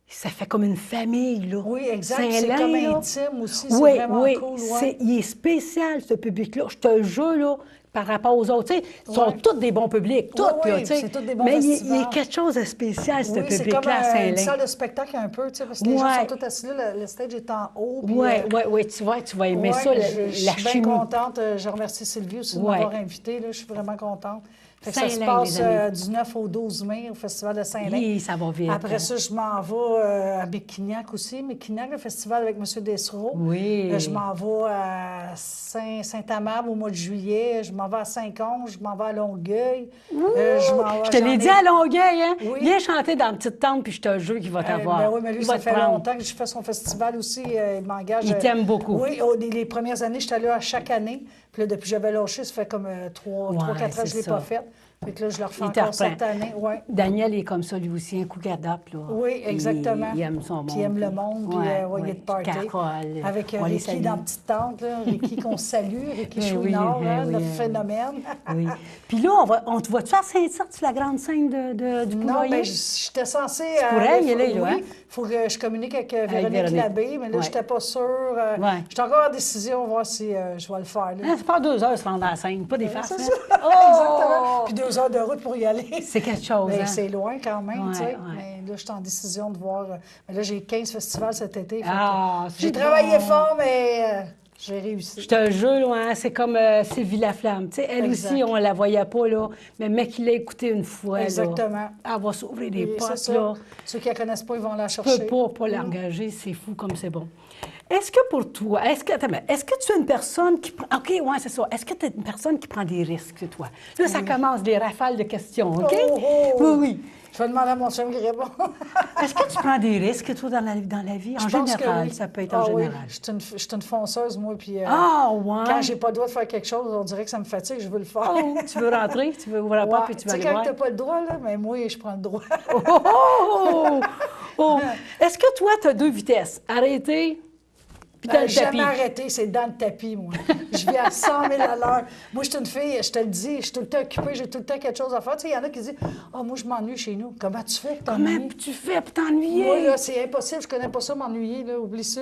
S1: ça fait comme une famille, là.
S2: Oui, exact.
S1: Saint-Lin,
S2: C'est comme
S1: là.
S2: intime aussi.
S1: Oui,
S2: C'est vraiment
S1: oui.
S2: cool. Ouais.
S1: Il est spécial, ce public-là. Je te jure, là, par rapport aux autres. Tu sais, ils sont tous des bons publics. Tous,
S2: Oui,
S1: là, tu sais.
S2: c'est tous des bons
S1: mais il y
S2: festivals.
S1: a quelque chose de spécial, ce
S2: Oui, c'est
S1: public-là
S2: comme
S1: à Saint-Lin.
S2: une salle de spectacle un peu, tu sais, parce que les gens sont tous assis là, le stage est en haut.
S1: Oui, tu vas aimer ça,
S2: je suis
S1: la
S2: bien
S1: chimie.
S2: contente. Je remercie Sylvie aussi de m'avoir invitée. Là, je suis vraiment contente. Fait que ça se
S1: Saint-Lin,
S2: passe du 9 au 12 mai au Festival de Saint-Lin.
S1: Oui, ça va vite.
S2: Après ça, je m'en vais à Béquignac aussi. Béquignac, le festival avec M. Dessereau.
S1: Oui.
S2: Je m'en vais à Saint-Amable au mois de juillet. Je m'en vais à Saint-Conge. Je m'en vais à Longueuil.
S1: Je te l'ai dit à Longueuil, hein?
S2: Oui.
S1: Viens chanter dans une petite tente, puis je te jure qu'il va t'avoir.
S2: Ben oui, mais lui, ça fait longtemps que je fais son festival aussi. Il m'engage.
S1: Il t'aime beaucoup.
S2: Oui, les premières années, j'étais là à chaque année. Puis là, depuis que j'avais lâché, ça fait comme 3-4 ans que je ne l'ai pas fait. Fait que là, je le refais encore cette année. Ouais.
S1: Daniel est comme ça, lui aussi, un coup qu'adapte, là.
S2: Oui, exactement.
S1: Il aime son monde.
S2: Puis il aime le monde, puis il est de party.
S1: Carole,
S2: avec Ricky dans la petite tente, là, Ricky qu'on salue, Ricky Chouinard, notre phénomène.
S1: Oui. Puis là, on te voit-tu à Saint-Tite, sur la grande scène du Poulailler?
S2: Non, bien, j'étais censée...
S1: Tu pourrais y aller, là,
S2: oui,
S1: hein?
S2: il faut que je communique avec Véronique Labbé, mais là, je n'étais pas sûre. J'étais encore en décision, voir si je vais le faire.
S1: C'est pas 2 heures se rendre à la scène, pas des farces.
S2: C'est
S1: hein?
S2: ça, exactement. Puis 2 heures de route pour y aller.
S1: C'est quelque chose,
S2: Mais
S1: hein?
S2: c'est loin quand même, tu sais.
S1: Ouais.
S2: Mais là, je suis en décision de voir... Mais là, j'ai 15 festivals cet été.
S1: C'est
S2: j'ai travaillé
S1: bon.
S2: fort, mais j'ai réussi.
S1: Je te jure, hein, c'est comme Sylvie Laflamme. Tu sais, elle aussi, on la voyait pas, là. Mais mec, il l'a écouté une fois,
S2: Exactement.
S1: là. Elle va s'ouvrir des
S2: Oui,
S1: portes,
S2: c'est ça.
S1: là.
S2: Ceux qui ne la connaissent pas, ils vont la
S1: Tu
S2: chercher.
S1: peux pas l'engager, c'est fou comme c'est bon. Est-ce que pour toi, est-ce que tu es une personne qui prend... OK, oui, c'est ça. Est-ce que tu es une personne qui prend des risques, toi? Là, ça commence des rafales de questions, OK? Oui.
S2: Je vais demander à mon chum qui répond.
S1: Est-ce que tu prends des risques, toi, dans la vie? En général, ça peut être en général.
S2: Oui. Je suis une fonceuse, moi, puis
S1: ouais.
S2: quand j'ai pas le droit de faire quelque chose, on dirait que ça me fatigue, je veux le faire.
S1: Oh, tu veux rentrer, tu veux ouvrir la porte, puis tu vas aller voir.
S2: Tu sais, quand tu n'as pas le droit, là, mais moi, je prends le droit.
S1: Est-ce que toi, tu as 2 vitesses? Arrêter...
S2: Jamais arrêté, c'est dans le tapis, moi. Je vais à 100 000 à l'heure. Moi, je suis une fille, je te le dis, je suis tout le temps occupée, j'ai tout le temps quelque chose à faire. Tu sais, il y en a qui disent « Ah, moi, je m'ennuie chez nous. » Comment tu fais pour t'ennuyer?
S1: Comment tu fais pour t'ennuyer?
S2: Moi, là, c'est impossible. Je connais pas ça, m'ennuyer, là. Oublie ça.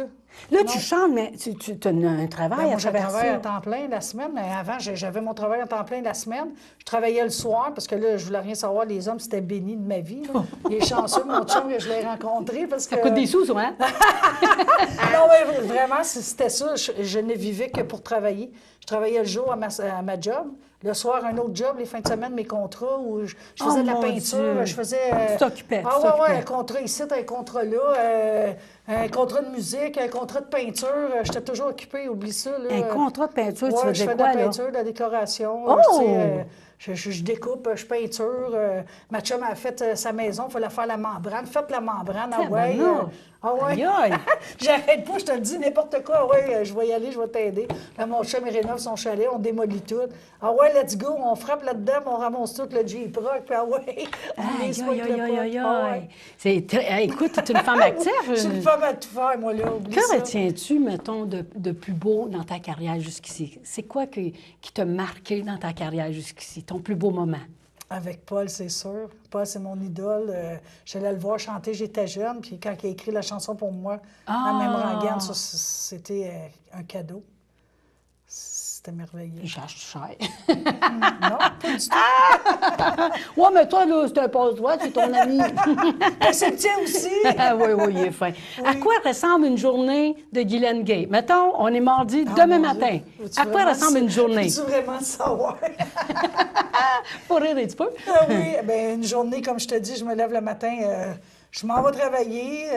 S1: Là, tu chantes, mais tu as un travail
S2: moi,
S1: à travers
S2: je travaille
S1: ça.
S2: à temps plein la semaine, mais avant, j'avais mon travail à temps plein la semaine. Je travaillais le soir, parce que là, je voulais rien savoir. Les hommes, c'était béni de ma vie. Là. Il est chanceux, mon chum, que je l'ai rencontré, parce que...
S1: Ça coûte des sous, ça, hein?
S2: Non, mais vraiment, c'était ça. Je ne vivais que pour travailler. Je travaillais le jour à ma job. Le soir, un autre job, les fins de semaine, mes contrats, où je faisais de la peinture,
S1: Dieu.
S2: je faisais...
S1: Tu t'occupais,
S2: un contrat ici, un contrat là, un contrat de musique, un contrat de peinture. J'étais toujours occupée, oublie ça. Là.
S1: Un contrat de peinture, tu veux
S2: je
S1: dire
S2: fais
S1: quoi,
S2: de la
S1: là?
S2: peinture, de la décoration.
S1: Oh!
S2: Je découpe, je peinture. Ma chum a fait sa maison, il faut la faire la membrane. Faites la membrane, ah ouais. Ah ouais.
S1: Aïe, aïe.
S2: J'arrête pas, je te le dis, n'importe quoi. Ah ouais, je vais y aller, je vais t'aider. Là, mon chum, il rénove son chalet, on démolit tout. Ah ouais, let's go, on frappe là-dedans, on ramasse tout le Jeep Rock, puis ah ouais, on
S1: Aïe,
S2: les
S1: aïe, aïe, aïe, aïe,
S2: ah ouais.
S1: aïe. C'est très... Écoute, tu es une femme active.
S2: Je suis une femme à tout faire, moi, là, oublie
S1: Que
S2: ça.
S1: retiens-tu, mettons, de plus beau dans ta carrière jusqu'ici? C'est quoi qui t'a marqué dans ta carrière jusqu'ici, ton plus beau moment?
S2: Avec Paul, c'est sûr. Paul, c'est mon idole. J'allais le voir chanter, j'étais jeune, puis quand il a écrit la chanson pour moi, à Memrangan, ça, c'était un cadeau. C'était merveilleux.
S1: Il cherche cher.
S2: Non, pas du tout.
S1: Ouais, mais toi, là, c'est un passe-droit, c'est ton ami.
S2: Mais c'est le tien aussi.
S1: Oui, oui, il est fin. À quoi ressemble une journée de Guylaine Gay? Mettons, on est mardi,
S2: Ah,
S1: demain
S2: mon
S1: matin.
S2: Dieu. Veux-tu
S1: À quoi
S2: vraiment
S1: ressemble une journée?
S2: Veux-tu vraiment le savoir?
S1: Pour rire un petit peu.
S2: Ah oui, bien, une journée, comme je te dis, je me lève le matin, je m'en vais travailler.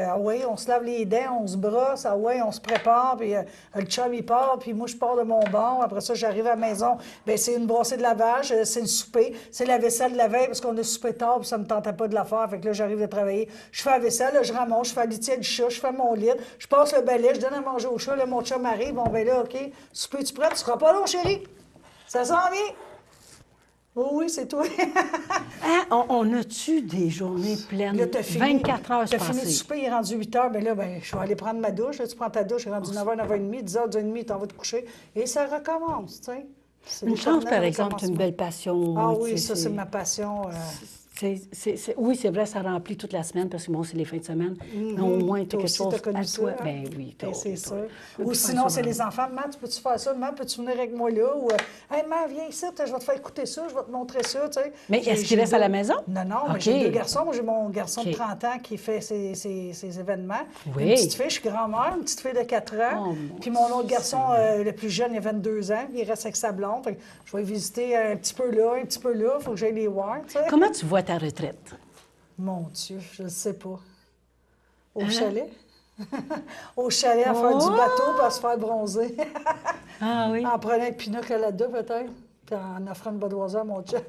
S2: Ah oui, on se lave les dents, on se brosse, ah oui, on se prépare, puis le chum, il part, puis moi, je pars de mon bord. Après ça, j'arrive à la maison, bien, c'est une brassée de lavage, c'est le souper, c'est la vaisselle de la veille, parce qu'on a soupé tard, puis ça me tentait pas de la faire. Fait que là, j'arrive de travailler, je fais la vaisselle, là, je ramasse, je fais la litière du chat, je fais mon lit, je passe le balai, je donne à manger au chat, là, mon chum arrive, bon, ben là, OK, souper, tu prêt? Tu seras pas long, chérie? Ça sent bien? Oh oui, c'est toi.
S1: Hein, on a-tu des journées pleines?
S2: Là, t'as fini.
S1: 24 heures
S2: T'as fini de
S1: passées.
S2: souper, il est rendu 8 heures. Bien là, ben, je vais aller prendre ma douche. Là, tu prends ta douche, il est rendu 9h, 9h30, 10h, 10h30, t'en vas te coucher. Et ça recommence, tu sais. C'est
S1: Une chance, par
S2: l'éternel
S1: exemple, tu as une
S2: recommencement.
S1: belle passion.
S2: Ah
S1: tu
S2: oui,
S1: sais,
S2: ça, c'est ma passion.
S1: Oui, c'est vrai, ça remplit toute la semaine parce que bon, c'est les fins de semaine. Mais au moins, tu as
S2: Toi
S1: quelque
S2: aussi,
S1: chose
S2: t'as connu
S1: à
S2: ça,
S1: toi.
S2: hein?
S1: Ben oui,
S2: Ben, c'est sûr.
S1: Ou
S2: Ou sinon, c'est les enfants. Maman, tu peux-tu faire ça? Maman, peux-tu venir avec moi là? Ou, hey, maman, viens ici, je vais te faire écouter ça, je vais te montrer ça, tu sais.
S1: Mais est-ce qu'il reste à la maison?
S2: Non, non, mais
S1: OK.
S2: j'ai 2 garçons. Moi, j'ai mon garçon
S1: OK.
S2: de 30 ans qui fait ses événements.
S1: Oui.
S2: Une petite fille, je suis grand-mère, une petite fille de 4 ans.
S1: Oh, mon
S2: Puis mon autre garçon, le plus jeune, il a 22 ans, il reste avec sa blonde. Fait que je vais visiter un petit peu là, un petit peu là, il faut que j'aille les voir, tu sais.
S1: Comment tu vois ta retraite?
S2: Mon Dieu, je ne sais pas. Au
S1: Hein?
S2: chalet? Au chalet, à faire du bateau, puis à se faire bronzer.
S1: Ah oui.
S2: En prenant un pina colada, peut-être, puis en offrant une Budweiser à mon chum.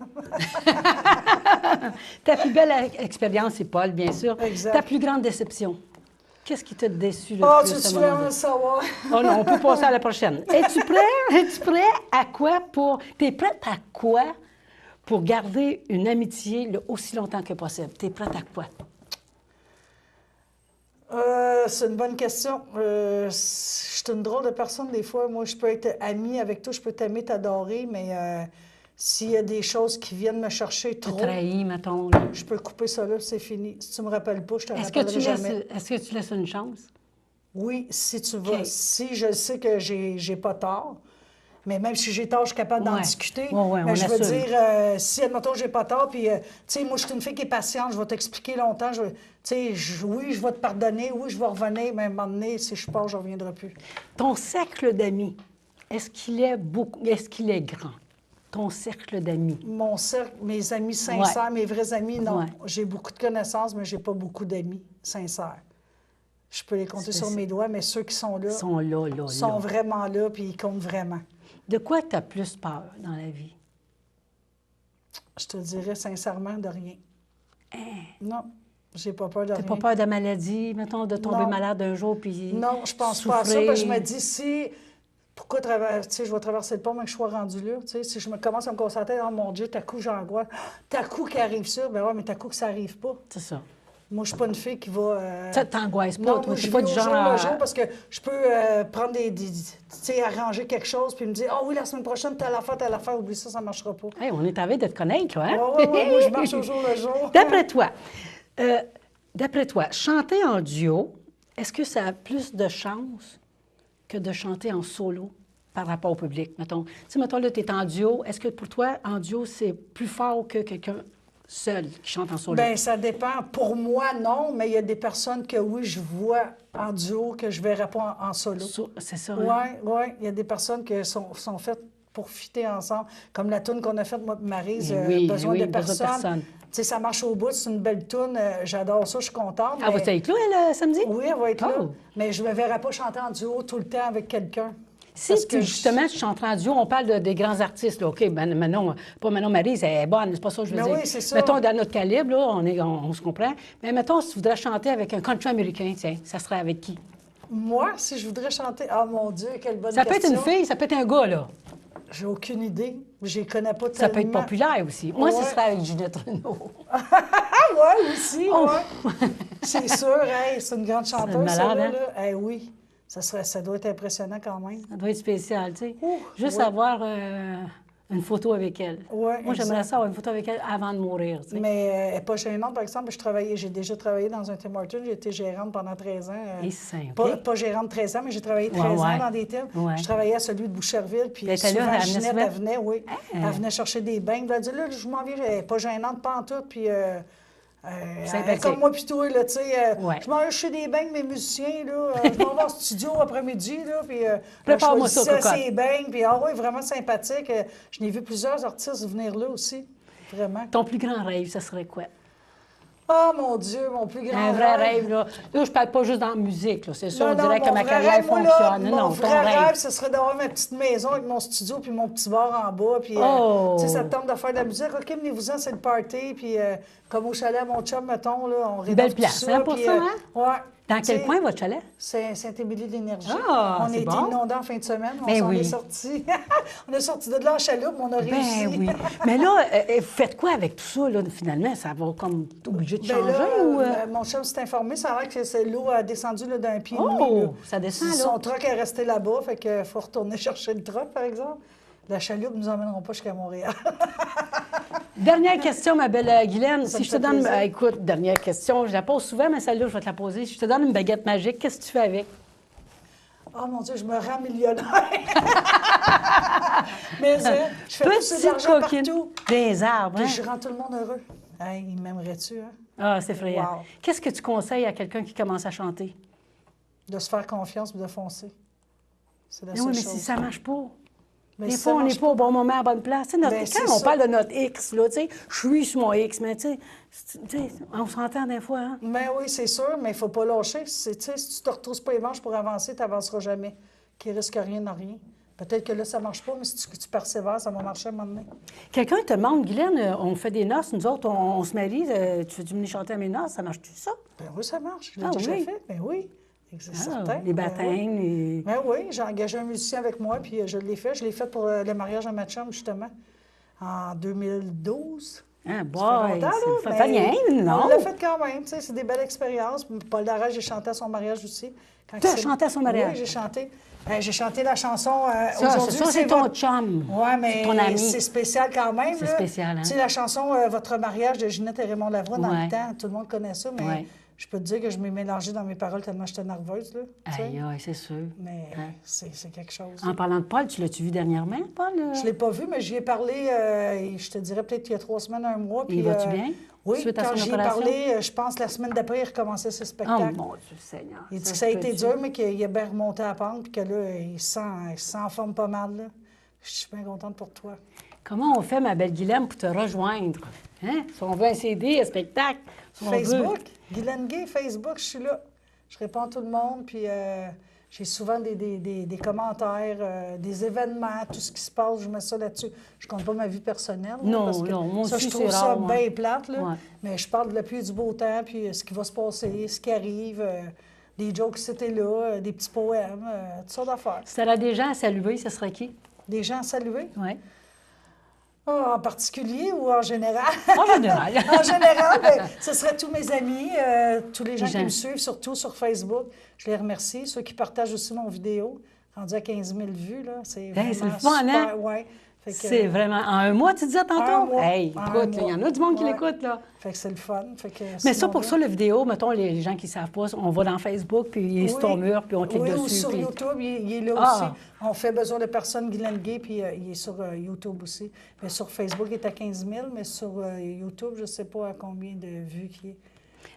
S1: Ta plus belle expérience, c'est Paul, bien sûr.
S2: Exact.
S1: Ta plus grande déception? Qu'est-ce qui t'a déçu le
S2: Oh,
S1: plus?
S2: tu
S1: à
S2: veux
S1: un moment
S2: vraiment
S1: donné?
S2: le savoir?
S1: Oh non, on peut passer à la prochaine. Es-tu prêt? Es-tu prêt à quoi pour... T'es prête à quoi pour garder une amitié aussi longtemps que possible? T'es prête à quoi?
S2: C'est une bonne question. Je suis une drôle de personne des fois. Moi, je peux être amie avec toi, je peux t'aimer, t'adorer, mais s'il y a des choses qui viennent me chercher
S1: T'as
S2: trop,
S1: trahi, mettons. Là.
S2: je peux couper ça là, c'est fini. Si tu me rappelles pas, je te
S1: Est-ce que
S2: rappellerai jamais.
S1: est-ce que tu laisses une chance?
S2: Oui, si tu vas.
S1: OK.
S2: Si je sais que j'ai pas tort, mais même si j'ai tort, je suis capable d'en
S1: Ouais.
S2: discuter.
S1: Ouais,
S2: mais
S1: on
S2: je veux
S1: assume.
S2: dire, si, admettons, j'ai pas tort, puis, tu sais, moi, je suis une fille qui est patiente, je vais t'expliquer longtemps. Tu sais, oui, je vais te pardonner, oui, je vais revenir, mais à un moment donné, si je pars, je ne reviendrai plus.
S1: Ton cercle d'amis, est-ce qu'il est grand? Ton cercle d'amis.
S2: Mon cercle, mes amis sincères, mes vrais amis, non.
S1: Ouais.
S2: J'ai beaucoup de connaissances, mais j'ai pas beaucoup d'amis sincères. Je peux les compter sur mes doigts, mais ceux qui sont là
S1: Ils sont là, là,
S2: sont
S1: là.
S2: vraiment là, puis ils comptent vraiment.
S1: De quoi tu as plus peur dans la vie?
S2: Je te dirais sincèrement de rien. Non, j'ai pas peur de
S1: T'as
S2: rien.
S1: pas peur de maladie, mettons, de tomber
S2: Non.
S1: malade un jour puis
S2: Non, je pense pas à ça, parce que je me dis, si... Pourquoi tu sais, je vais traverser le pont, mais que je sois rendu là? Tu sais, si je me commence à me concentrer, oh mon Dieu, t'as coup, j'angoisse. T'as coup qui arrive ça, ben ouais, mais t'as coup que ça arrive pas.
S1: C'est ça.
S2: Moi, je suis pas une fille qui va...
S1: Ça t'angoisse pas,
S2: Non,
S1: toi.
S2: moi,
S1: C'est
S2: je
S1: pas
S2: vis
S1: du
S2: au
S1: genre.
S2: jour le jour parce que je peux prendre tu sais, arranger quelque chose puis me dire, ah oui, la semaine prochaine, t'as l'affaire, oublie ça, ça marchera pas.
S1: Hey, on est en train de te connaître, là, hein?
S2: Ouais, moi, je marche au jour le jour.
S1: D'après toi, chanter en duo, est-ce que ça a plus de chances que de chanter en solo par rapport au public, mettons? Tu sais, mettons, là, tu es en duo. Est-ce que pour toi, en duo, c'est plus fort que quelqu'un seul qui chante en solo?
S2: Bien, ça dépend. Pour moi, non, mais il y a des personnes que, oui, je vois en duo que je ne verrais pas en solo.
S1: C'est ça, hein?
S2: Oui, oui. Il y a des personnes qui sont faites pour fitter ensemble. Comme la toune qu'on a faite, moi et Maryse,
S1: Oui,
S2: Besoin
S1: oui,
S2: de
S1: Besoin de
S2: personne.
S1: personne.
S2: Tu sais, ça marche au bout, c'est une belle toune. J'adore ça, je suis contente.
S1: Elle va être là, elle, samedi?
S2: Oui, elle va être là.
S1: Oh.
S2: Mais je ne me verrais pas chanter en duo tout le temps avec quelqu'un.
S1: Si justement, tu chantes en duo, on parle des grands artistes, là. OK, Manon, pas Manon Marie, elle est bonne, c'est pas ça que je veux dire.
S2: Oui, c'est ça.
S1: Mettons, dans notre calibre, là, on se comprend. Mais mettons, si tu voudrais chanter avec un country américain, tiens, ça serait avec qui?
S2: Moi, si je voudrais chanter... Ah, mon Dieu, quelle bonne
S1: Ça
S2: question.
S1: peut être une fille, ça peut être un gars, là.
S2: J'ai aucune idée. Je les connais pas tellement.
S1: Ça peut être populaire aussi. Moi,
S2: Ouais.
S1: ce serait avec Ginette Renault.
S2: Ah, ouais, aussi,
S1: Oh.
S2: ouais. C'est sûr, hey, c'est une grande chanteuse,
S1: malade,
S2: celle-là,
S1: hein?
S2: là. Eh oui, ça doit être impressionnant quand même.
S1: Ça doit être spécial, tu sais.
S2: Ouh,
S1: Juste
S2: oui.
S1: avoir une photo avec elle.
S2: Ouais,
S1: Moi, j'aimerais
S2: exact.
S1: ça avoir une photo avec elle avant de mourir, tu sais.
S2: Mais elle n'est pas gênante, par exemple. J'ai déjà travaillé dans un Tim Hortons. J'ai été gérante pendant 13 ans.
S1: Et c'est
S2: Pas gérante 13 ans, mais j'ai travaillé 13
S1: Ouais,
S2: ans
S1: ouais.
S2: dans des Tims.
S1: Ouais.
S2: Je travaillais à celui de Boucherville. Puis
S1: Elle était là,
S2: souvent,
S1: elle venait
S2: Ginette,
S1: souvent?
S2: elle venait, oui. Elle venait chercher des bains. Elle dit, là, je m'en viens. Elle n'est pas gênante, pas en tout. Puis...
S1: Sympathique.
S2: comme moi puis toi, là, tu sais,
S1: Ouais.
S2: je m'en vais chez des bains, mes musiciens, là, je m'en vais en studio après-midi, là, puis
S1: Prépare-moi
S2: je
S1: ça,
S2: choisissais
S1: cocotte.
S2: ces bains, puis ah oui, vraiment sympathique. Je n'ai vu plusieurs artistes venir là aussi, vraiment.
S1: Ton plus grand rêve, ça serait quoi?
S2: Oh mon Dieu, mon plus grand
S1: Un vrai rêve, là. Là, je parle pas juste dans la musique, là. C'est sûr, on dirait que
S2: mon
S1: ma
S2: vrai
S1: carrière
S2: rêve, moi, là,
S1: fonctionne.
S2: mon
S1: Non, ton
S2: vrai
S1: rêve.
S2: rêve, ce serait d'avoir ma petite maison avec mon studio puis mon petit bar en bas. Puis,
S1: Oh!
S2: tu sais, ça te tente de faire de la musique. OK, venez-vous-en, c'est le party. Puis, comme au chalet à mon chum, mettons, là, on rénove
S1: Belle
S2: tout
S1: place,
S2: ça.
S1: hein, pour
S2: puis,
S1: ça, hein?
S2: Ouais.
S1: Dans
S2: Tu
S1: quel
S2: sais,
S1: coin, votre chalet?
S2: C'est Saint-Émilie de l'Énergie.
S1: Ah,
S2: on a
S1: c'est
S2: été
S1: bon.
S2: inondés en fin de semaine.
S1: Ben
S2: On s'en
S1: oui.
S2: est sortis. On est sortis de là en chaloupe, mais on a réussi.
S1: Ben oui. Mais là, vous faites quoi avec tout ça, là, finalement? Ça va comme obligé de
S2: Ben
S1: changer
S2: là,
S1: ou...
S2: mon chum s'est informé, ça a l'air que l'eau a descendu là, d'un pied et
S1: Oh,
S2: demi. Là.
S1: ça descend, là.
S2: Son truck est resté là-bas, fait qu'il faut retourner chercher le truck, par exemple. La chaloupe ne nous emmèneront pas jusqu'à Montréal.
S1: Dernière question, ma belle Guylaine.
S2: Ça
S1: Si
S2: me
S1: je te
S2: fait
S1: donne...
S2: plaisir.
S1: écoute, dernière question. Je la pose souvent, mais celle-là, je vais te la poser. Si je te donne une baguette magique, qu'est-ce que tu fais avec?
S2: Oh mon Dieu, je me rends millionnaire. Mais je fais pousser de
S1: Petite
S2: l'argent
S1: coquine.
S2: partout.
S1: Des arbres,
S2: Puis
S1: hein?
S2: je rends tout le monde heureux. Hey, il m'aimerait-tu, hein?
S1: Ah, c'est effrayant.
S2: Wow.
S1: Qu'est-ce que tu conseilles à quelqu'un qui commence à chanter?
S2: De se faire confiance et de foncer. C'est la
S1: Mais
S2: seule
S1: oui, mais
S2: chose.
S1: si ça marche pas...
S2: Mais
S1: Des
S2: si
S1: fois,
S2: ça
S1: on n'est
S2: marche
S1: pas au bon moment, à la bonne place. Tu sais,
S2: Ben,
S1: quand
S2: c'est
S1: on
S2: ça.
S1: parle de notre X, là, tu sais, je suis sur mon X, mais tu sais, on s'entend des fois, hein?
S2: Ben oui, c'est sûr, mais il ne faut pas lâcher. Tu sais, si tu ne te retrousses pas les manches pour avancer, tu n'avanceras jamais. Qui risque rien n'a rien. Peut-être que là, ça ne marche pas, mais si tu persévères, ça va marcher à un moment donné.
S1: Quelqu'un te demande, Guylaine, on fait des noces, nous autres, on se marie, tu veux-tu venir chanter à mes noces, ça marche-tu, ça?
S2: Ben oui, ça marche. Je l'ai
S1: Ah
S2: déjà
S1: oui?
S2: fait. Ben oui. C'est
S1: Ah,
S2: certain.
S1: les
S2: Ben
S1: baptêmes,
S2: oui.
S1: les...
S2: Ben oui, j'ai engagé un musicien avec moi, puis je l'ai fait. Je l'ai fait pour le mariage à ma chum, justement, en 2012.
S1: Ah, boy,
S2: Ça fait longtemps,
S1: ça
S2: là,
S1: fait
S2: mais
S1: rien, non?
S2: On l'a fait quand même, tu sais, c'est des belles expériences. Paul Darrage, j'ai chanté à son mariage aussi. Quand
S1: Tu as
S2: c'est-
S1: chanté à son mariage?
S2: Oui, j'ai chanté. J'ai chanté la chanson
S1: Ça,
S2: aujourd'hui.
S1: c'est ton
S2: votre-
S1: chum.
S2: Oui, mais
S1: ton ami.
S2: c'est spécial quand même.
S1: C'est
S2: là.
S1: spécial, hein?
S2: Tu sais, la chanson Votre mariage de Ginette et Raymond Lavoie, dans
S1: Ouais.
S2: le temps, tout le monde connaît ça, mais
S1: Ouais.
S2: je peux te dire que je m'ai mélangée dans mes paroles tellement j'étais nerveuse. Là, tu sais.
S1: Aïe, aïe, c'est sûr.
S2: Mais
S1: Hein?
S2: c'est quelque chose.
S1: En parlant de Paul, tu l'as-tu vu dernièrement, Paul?
S2: Je ne l'ai pas vu, mais j'y ai parlé, je te dirais peut-être il y a 3 semaines, un mois.
S1: Et vas-tu bien?
S2: Oui,
S1: Suite à
S2: quand
S1: son
S2: j'y ai
S1: opération?
S2: parlé, je pense la semaine d'après, il recommençait ce
S1: Oh,
S2: spectacle.
S1: mon Dieu Seigneur.
S2: Il dit que ça a été dur, mais qu'il a bien remonté à la pente, puis que là, il se sent en forme pas mal. Là. Je suis bien contente pour toi.
S1: Comment on fait, ma belle Guylaine, pour te rejoindre? Hein? Si on veut un CD, un spectacle, si on
S2: Facebook,
S1: veut...
S2: Guylaine Gay, Facebook, je suis là. Je réponds à tout le monde, puis j'ai souvent des commentaires, des événements, tout ce qui se passe, je mets ça là-dessus. Je compte pas ma vie personnelle. là,
S1: Non,
S2: parce que
S1: non, moi
S2: ça,
S1: aussi,
S2: je trouve
S1: c'est
S2: ça
S1: rare,
S2: bien
S1: ouais.
S2: plate, là.
S1: Ouais.
S2: Mais je parle de la pluie et du beau temps, puis ce qui va se passer, ce qui arrive, des jokes c'était là, des petits poèmes, toutes sortes d'affaires.
S1: Si t'aurais des gens à saluer, ce serait qui?
S2: Des gens à saluer.
S1: Oui.
S2: Ah, en particulier ou en général?
S1: En général.
S2: En général, ben, ce serait tous mes amis, tous les gens
S1: Les
S2: qui
S1: gens.
S2: me suivent, surtout sur Facebook. Je les remercie. Ceux qui partagent aussi mon vidéo, rendu à 15 000 vues, là, c'est vraiment
S1: c'est le fun,
S2: super.
S1: hein?
S2: Ouais. Fait que,
S1: C'est vraiment... En un mois, tu disais tantôt?
S2: Un mois.
S1: Hey,
S2: En
S1: écoute,
S2: un
S1: il y en
S2: mois.
S1: a du monde qui
S2: Ouais.
S1: l'écoute, là.
S2: Fait que c'est le fun. Fait que
S1: Mais ça,
S2: sinon,
S1: pour
S2: là-
S1: ça, la vidéo, mettons, les gens qui ne savent pas, on va dans Facebook, puis il est sur ton mur, puis on clique
S2: oui,
S1: dessus.
S2: ou sur
S1: puis-
S2: YouTube, il est là
S1: Ah.
S2: aussi. On fait besoin de personnes, Guylaine Gay, puis il est sur YouTube aussi. Mais sur Facebook, il est à 15 000, mais sur YouTube, je ne sais pas à combien de vues qu'il est.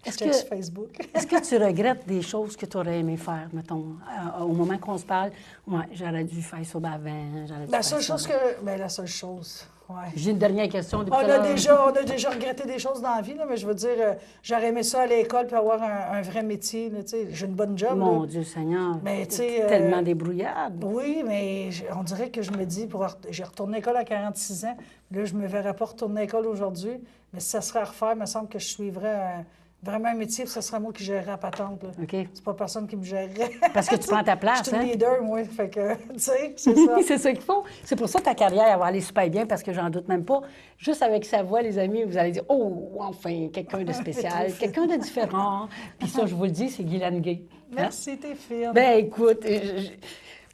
S2: Je
S1: Est-ce
S2: check
S1: que-
S2: sur Facebook.
S1: Est-ce que tu regrettes des choses que tu aurais aimé faire, mettons, au moment qu'on se parle? Ouais, j'aurais dû faire ça avant, j'aurais dû
S2: La
S1: faire
S2: seule
S1: ça
S2: chose
S1: avant.
S2: que... Bien, la seule chose... Ouais.
S1: J'ai une dernière question.
S2: On a déjà regretté des choses dans la vie, là, mais je veux dire, j'aurais aimé ça à l'école puis avoir un vrai métier. Là, j'ai une bonne job.
S1: Mon
S2: là.
S1: Dieu Seigneur,
S2: Mais, tu sais,
S1: tellement débrouillard.
S2: Oui, mais on dirait que je me dis, j'ai retourné à l'école à 46 ans, là, je ne me verrais pas retourner à l'école aujourd'hui, mais si ça serait à refaire, il me semble que je suivrais vraiment un métier, puis ce serait moi qui gérerais la patente. Là.
S1: OK.
S2: C'est pas personne qui me gérerait.
S1: Parce que tu prends ta place,
S2: Je suis une
S1: hein?
S2: leader, moi, fait que, tu sais, c'est ça.
S1: C'est ça qu'il faut. C'est pour ça que ta carrière va aller super bien, parce que j'en doute même pas. Juste avec sa voix, les amis, vous allez dire « Oh, enfin, quelqu'un de spécial, quelqu'un de différent. » Puis ça, je vous le dis, c'est Guylaine Gay.
S2: Merci, t'es fine.
S1: Ben écoute,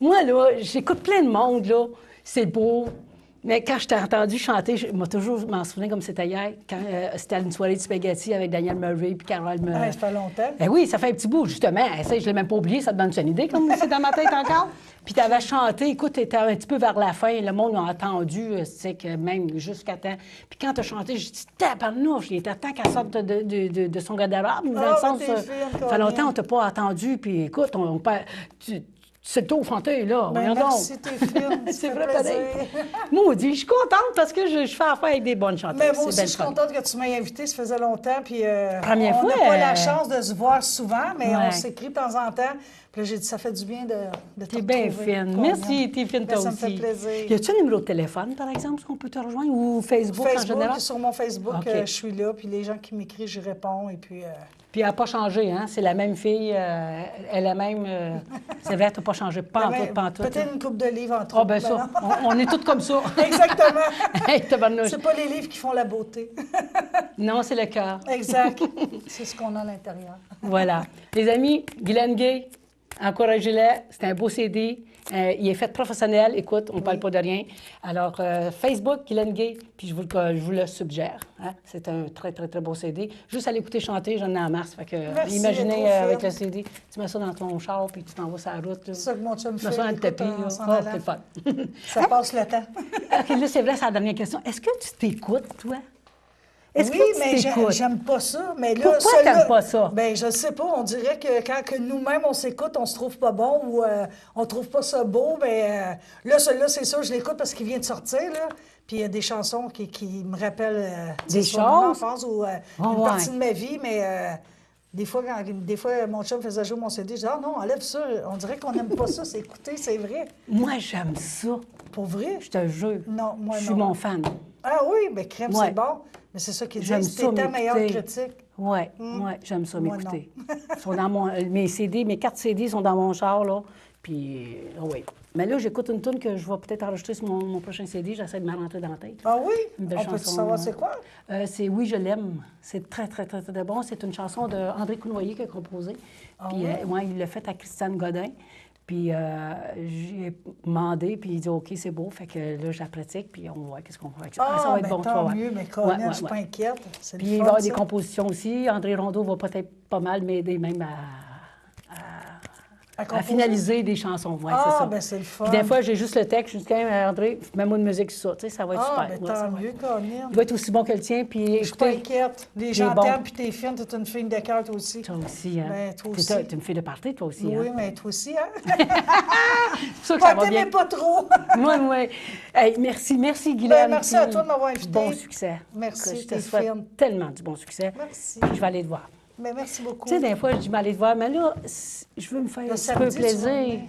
S1: moi, là, j'écoute plein de monde, là. C'est beau. Mais quand je t'ai entendu chanter, je m'en toujours m'en souviens comme c'était hier, quand c'était à une soirée de spaghetti avec Daniel Murray puis Carole Murray.
S2: Ouais, ça fait longtemps.
S1: Ben oui, ça fait un petit bout, justement. Ça, je l'ai même pas oublié, ça te donne une idée, comme c'est dans ma tête encore. Puis tu avais chanté, écoute, tu étais un petit peu vers la fin, le monde a entendu, c'est que même jusqu'à temps. Puis quand tu as chanté, j'ai dit, tabarnouche, il était temps qu'elle sorte de son garde-robe. Dans le sens, ça fait longtemps qu'on t'a pas entendu, puis écoute, c'est le tour au fauteuil, là.
S2: Ben, merci, t'es fine.
S1: C'est vrai, pareil. Maudit, je suis contente parce que je fais affaire avec des bonnes chanteuses.
S2: Mais moi aussi, je suis contente que tu m'aies invitée. Ça faisait longtemps. Puis,
S1: Première fois.
S2: On n'a pas la chance de se voir souvent, mais
S1: Ouais.
S2: on s'écrit de temps en temps. Puis là, j'ai dit, ça fait du bien de te
S1: T'es bien
S2: retrouver.
S1: fine. Merci, t'es fine toi
S2: Ça
S1: aussi.
S2: me fait plaisir.
S1: Y a-tu un numéro de téléphone, par exemple, qu'on peut te rejoindre, ou Facebook, en général?
S2: Sur mon Facebook,
S1: OK.
S2: je suis là. Puis les gens qui m'écrivent, j'y réponds. Et puis...
S1: Puis elle n'a pas changé, hein? C'est la même fille, elle a même... c'est vrai, tu n'as pas changé, pas en tout.
S2: Peut-être une coupe de livres entre
S1: Ah, ben ça, on est toutes comme ça.
S2: Exactement.
S1: Hey, tabarnouche.
S2: C'est pas les livres qui font la beauté.
S1: Non, c'est le cœur.
S2: Exact. C'est ce qu'on a à l'intérieur.
S1: Voilà. Les amis, Guylaine Gay, encouragez-les. C'est un beau CD. Il est fait professionnel. Écoute, on ne parle pas de rien. Alors, Facebook, Guylaine Gay, puis je vous le suggère. Hein? C'est un très, très, très beau CD. Juste à l'écouter chanter, j'en ai en mars. Fait que,
S2: merci,
S1: imaginez avec le CD, tu mets ça dans ton char, puis tu t'en vas sur la route.
S2: C'est ça que mon chum fait.
S1: Tu mets ça dans le tapis.
S2: en
S1: Là.
S2: s'en
S1: Oh,
S2: allant.
S1: c'est le fun.
S2: Ça passe le temps.
S1: OK, là, c'est vrai, c'est la dernière question. Est-ce que tu t'écoutes, toi? Est-ce
S2: Oui,
S1: que tu
S2: mais
S1: t'écoutes?
S2: j'aime pas ça. Mais là,
S1: Pourquoi t'aimes pas ça?
S2: Ben, je sais pas. On dirait que quand que nous-mêmes, on s'écoute, on se trouve pas bon ou on trouve pas ça beau. Ben, là, celui-là, c'est sûr, je l'écoute parce qu'il vient de sortir, là. Puis il y a des chansons qui me rappellent
S1: Des
S2: soit mon
S1: choses?
S2: enfance ou une partie de ma vie, mais des fois, mon chum faisait jouer mon CD, je disais, ah non, enlève ça. On dirait qu'on n'aime pas ça, c'est écouter, c'est vrai.
S1: Moi, j'aime ça.
S2: Pour vrai?
S1: Je te jure.
S2: Non, moi,
S1: Je
S2: non.
S1: suis mon fan.
S2: Ah oui, bien, crème,
S1: Ouais.
S2: c'est bon. Mais c'est ça qu'ils
S1: J'aime
S2: disent,
S1: ça
S2: c'est ta meilleure
S1: m'écouter.
S2: critique.
S1: Oui, j'aime ça
S2: Moi,
S1: m'écouter. Ils sont dans mes CD, mes cartes CD sont dans mon char, là. Puis, oui. Mais là, j'écoute une tune que je vais peut-être enregistrer sur mon prochain CD. J'essaie de me rentrer dans la tête.
S2: Ah oui?
S1: Une belle
S2: On peut-tu
S1: chanson,
S2: savoir c'est quoi?
S1: C'est Oui, je l'aime. C'est très, très, très, très bon. C'est une chanson d'André Cournoyer qui a composé. Puis, ouais, il l'a faite à Christiane Godin. Puis, j'ai demandé, puis il dit OK, c'est beau. Fait que là, je la pratique, puis on voit qu'est-ce qu'on va avec ça.
S2: Ah,
S1: Ça va être
S2: ben,
S1: bon, tu vas
S2: tant
S1: voir.
S2: mieux, mais Colin,
S1: Ouais,
S2: je suis pas inquiète. C'est
S1: Puis,
S2: le
S1: il va y
S2: fun,
S1: avoir des
S2: ça.
S1: compositions aussi. André Rondeau va peut-être pas mal m'aider même à
S2: composer?
S1: finaliser des chansons. Ouais, c'est
S2: Ah,
S1: ça.
S2: ben c'est le fun.
S1: Puis des fois, j'ai juste le texte. Je dis quand même, André, mets-moi une musique sur ça. Tu sais, ça va être
S2: Ah,
S1: super.
S2: ben
S1: Ouais, ça
S2: tant
S1: va.
S2: mieux, Colin.
S1: Il va être aussi bon que le tien. Puis,
S2: Je suis pas
S1: écoutez,
S2: inquiète. Les
S1: il est
S2: gens
S1: bon.
S2: t'aiment, puis t'es fine, t'es une fille de cœur, toi aussi.
S1: Toi aussi, hein?
S2: Ben, toi
S1: T'es
S2: aussi.
S1: une fille de party, toi aussi,
S2: Oui,
S1: hein?
S2: mais toi aussi, hein?
S1: C'est sûr que ça va bien.
S2: T'aimais pas trop.
S1: Oui. Hey, merci, Guylaine.
S2: Ben, merci à
S1: puis
S2: toi de m'avoir invité.
S1: Bon succès.
S2: Merci,
S1: Que je te
S2: t'es
S1: souhaite
S2: fine.
S1: tellement du bon succès.
S2: Merci.
S1: Puis je vais aller te voir.
S2: Ben, merci beaucoup.
S1: Tu sais, des fois, je dis, mais aller te voir, mais là, je veux me faire un petit peu
S2: samedi, tu vas
S1: plaisir.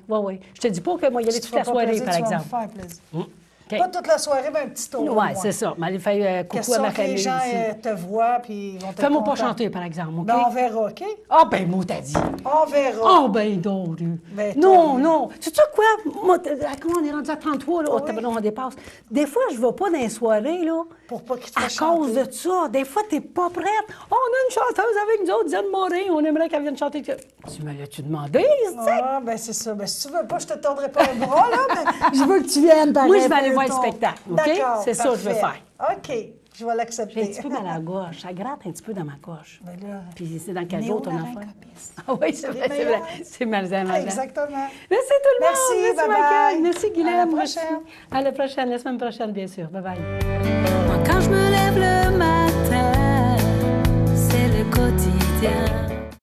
S1: Oui. Je te dis pas que moi, y aller toute la soirée, par exemple.
S2: Tu vas me faire plaisir.
S1: OK.
S2: Pas toute la soirée, mais un petit tour.
S1: Oui, c'est ça. Mais aller faire coucou
S2: Question
S1: à ma
S2: que les
S1: famille
S2: gens
S1: aussi.
S2: te voient, puis ils vont te
S1: Fais-moi pas
S2: contents.
S1: chanter, par exemple, OK?
S2: Ben, on verra, OK?
S1: Ah, ben, moi, t'as dit.
S2: On verra.
S1: Oh, ben, donc.
S2: Ben,
S1: Non,
S2: toi,
S1: non. Tu sais quoi? Moi, comment on est rendu à 33, là? Oh, on dépasse. Des fois, je ne vais pas dans les soirées, là.
S2: Pour pas qu'ils te
S1: À
S2: fassent
S1: cause
S2: chanter.
S1: de ça. Des fois, t'es pas prête. Oh, on a une chanteuse avec nous autres, Diane Morin. On aimerait qu'elle vienne chanter. Tu me l'as-tu demandé, tu sais?
S2: Ah, ben c'est ça. Ben, si tu veux pas, je te tordrai pas le bras, là, mais je veux que tu viennes pareil.
S1: Moi, je vais aller voir le
S2: ton-
S1: spectacle, OK?
S2: D'accord,
S1: C'est ça que je veux
S2: parfait. OK, je vais
S1: J'ai un
S2: l'accepter.
S1: petit peu mal à la gorge. Ça gratte un petit peu dans ma gorge.
S2: Ben là,
S1: Puis c'est dans quel
S2: Néo
S1: jour ton
S2: Marin
S1: affaire?
S2: Copiste.
S1: Ah oui, c'est
S2: Les
S1: vrai, c'est vrai.
S2: meilleurs.
S1: C'est malin.
S2: Exactement.
S1: Merci tout le
S2: Merci,
S1: monde.
S2: bye-bye.
S1: Michael. Merci, Guylaine.
S2: À la
S1: Merci.
S2: prochaine.
S1: À la prochaine, la semaine prochaine, bien sûr. Bye-bye.
S3: Moi, quand je me lève le matin, c'est le quotidien.